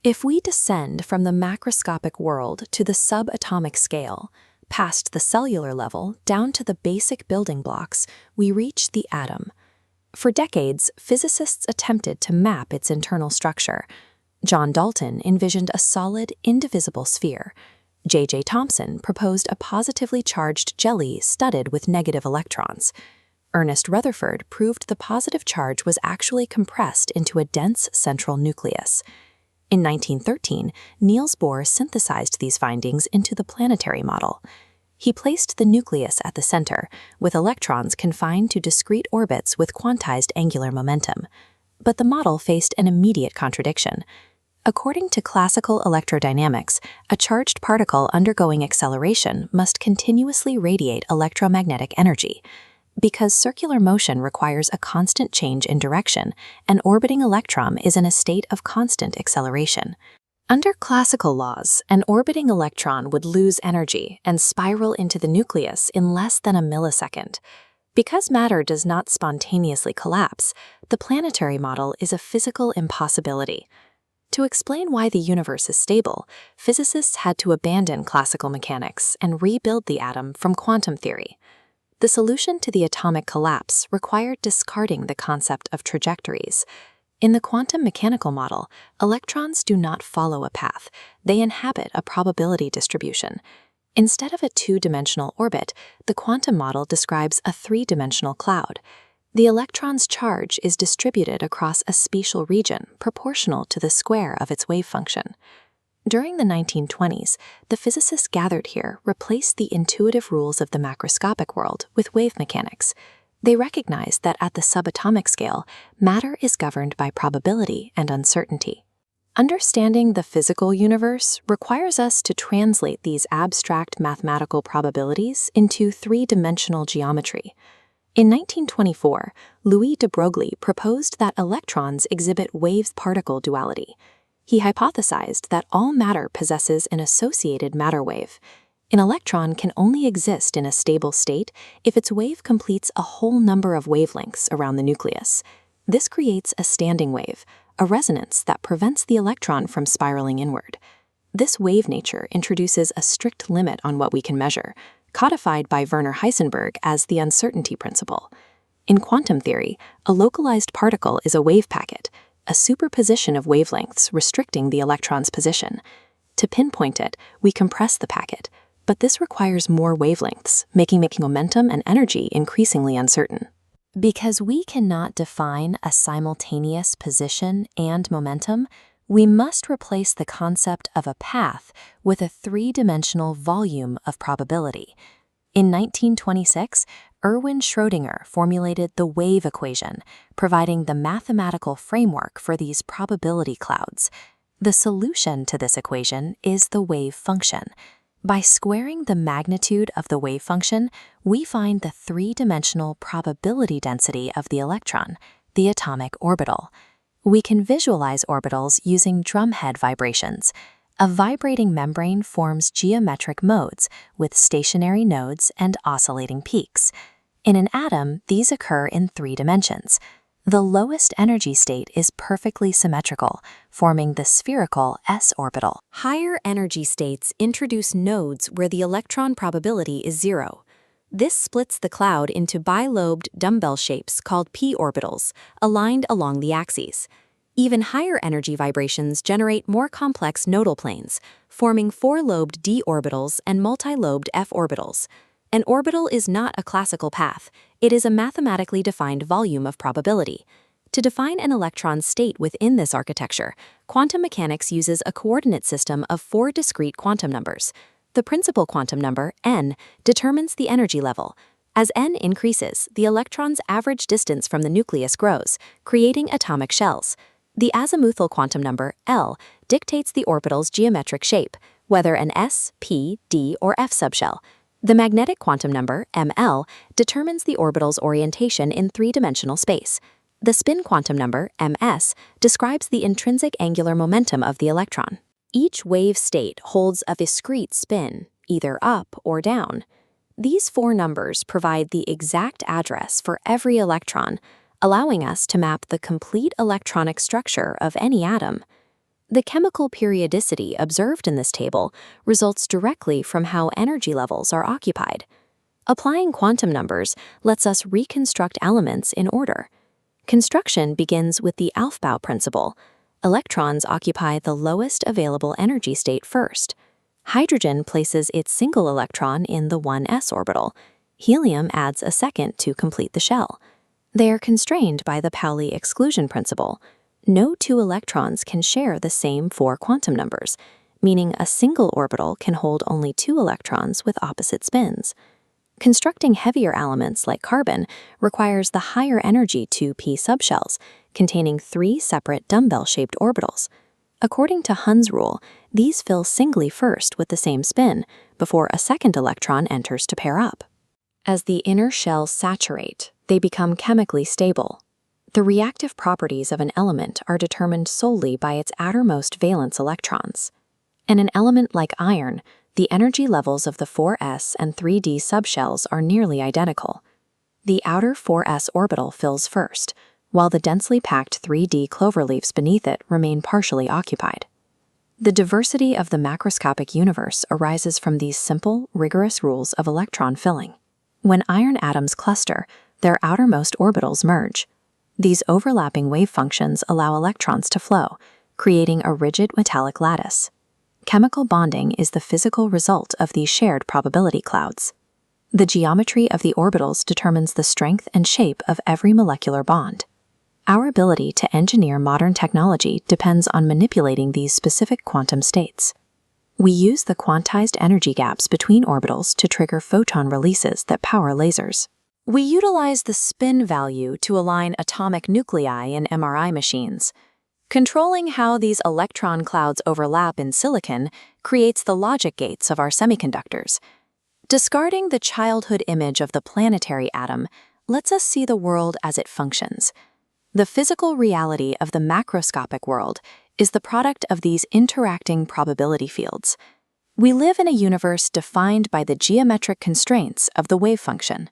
If we descend from the macroscopic world to the subatomic scale, past the cellular level down to the basic building blocks, we reach the atom. For decades, physicists attempted to map its internal structure. John Dalton envisioned a solid, indivisible sphere. J.J. Thomson proposed a positively charged jelly studded with negative electrons. Ernest Rutherford proved the positive charge was actually compressed into a dense central nucleus. In 1913, Niels Bohr synthesized these findings into the planetary model. He placed the nucleus at the center, with electrons confined to discrete orbits with quantized angular momentum. But the model faced an immediate contradiction. According to classical electrodynamics, a charged particle undergoing acceleration must continuously radiate electromagnetic energy. Because circular motion requires a constant change in direction, an orbiting electron is in a state of constant acceleration. Under classical laws, an orbiting electron would lose energy and spiral into the nucleus in less than a millisecond. Because matter does not spontaneously collapse, the planetary model is a physical impossibility. To explain why the universe is stable, physicists had to abandon classical mechanics and rebuild the atom from quantum theory. The solution to the atomic collapse required discarding the concept of trajectories. In the quantum mechanical model, electrons do not follow a path, they inhabit a probability distribution. Instead of a two-dimensional orbit, the quantum model describes a three-dimensional cloud. The electron's charge is distributed across a spatial region proportional to the square of its wave function. During the 1920s, the physicists gathered here replaced the intuitive rules of the macroscopic world with wave mechanics. They recognized that at the subatomic scale, matter is governed by probability and uncertainty. Understanding the physical universe requires us to translate these abstract mathematical probabilities into three-dimensional geometry. In 1924, Louis de Broglie proposed that electrons exhibit wave-particle duality. He hypothesized that all matter possesses an associated matter wave. An electron can only exist in a stable state if its wave completes a whole number of wavelengths around the nucleus. This creates a standing wave, a resonance that prevents the electron from spiraling inward. This wave nature introduces a strict limit on what we can measure, codified by Werner Heisenberg as the uncertainty principle. In quantum theory, a localized particle is a wave packet, a superposition of wavelengths restricting the electron's position. To pinpoint it, we compress the packet, but this requires more wavelengths, making momentum and energy increasingly uncertain. Because we cannot define a simultaneous position and momentum, we must replace the concept of a path with a three-dimensional volume of probability. In 1926, Erwin Schrödinger formulated the wave equation, providing the mathematical framework for these probability clouds. The solution to this equation is the wave function. By squaring the magnitude of the wave function, we find the three-dimensional probability density of the electron, the atomic orbital. We can visualize orbitals using drumhead vibrations. A vibrating membrane forms geometric modes with stationary nodes and oscillating peaks. In an atom, these occur in three dimensions. The lowest energy state is perfectly symmetrical, forming the spherical s orbital. Higher energy states introduce nodes where the electron probability is zero. This splits the cloud into bilobed dumbbell shapes called p orbitals, aligned along the axes. Even higher energy vibrations generate more complex nodal planes, forming four-lobed d orbitals and multi-lobed f orbitals. An orbital is not a classical path, it is a mathematically defined volume of probability. To define an electron's state within this architecture, quantum mechanics uses a coordinate system of four discrete quantum numbers. The principal quantum number, n, determines the energy level. As n increases, the electron's average distance from the nucleus grows, creating atomic shells. The azimuthal quantum number, L, dictates the orbital's geometric shape, whether an s, p, d, or f subshell. The magnetic quantum number, ml, determines the orbital's orientation in three-dimensional space. The spin quantum number, ms, describes the intrinsic angular momentum of the electron. Each wave state holds a discrete spin, either up or down. These four numbers provide the exact address for every electron, allowing us to map the complete electronic structure of any atom. The chemical periodicity observed in this table results directly from how energy levels are occupied. Applying quantum numbers lets us reconstruct elements in order. Construction begins with the Aufbau principle. Electrons occupy the lowest available energy state first. Hydrogen places its single electron in the 1s orbital. Helium adds a second to complete the shell. They are constrained by the Pauli exclusion principle. No two electrons can share the same 4 quantum numbers, meaning a single orbital can hold only 2 electrons with opposite spins. Constructing heavier elements like carbon requires the higher energy 2p subshells, containing 3 separate dumbbell-shaped orbitals. According to Hund's rule, these fill singly first with the same spin, before a second electron enters to pair up. As the inner shells saturate, they become chemically stable. The reactive properties of an element are determined solely by its outermost valence electrons. In an element like iron, the energy levels of the 4s and 3d subshells are nearly identical. The outer 4s orbital fills first, while the densely packed 3d cloverleafs beneath it remain partially occupied. The diversity of the macroscopic universe arises from these simple, rigorous rules of electron filling. When iron atoms cluster, their outermost orbitals merge. These overlapping wave functions allow electrons to flow, creating a rigid metallic lattice. Chemical bonding is the physical result of these shared probability clouds. The geometry of the orbitals determines the strength and shape of every molecular bond. Our ability to engineer modern technology depends on manipulating these specific quantum states. We use the quantized energy gaps between orbitals to trigger photon releases that power lasers. We utilize the spin value to align atomic nuclei in MRI machines. Controlling how these electron clouds overlap in silicon creates the logic gates of our semiconductors. Discarding the childhood image of the planetary atom lets us see the world as it functions. The physical reality of the macroscopic world is the product of these interacting probability fields. We live in a universe defined by the geometric constraints of the wave function.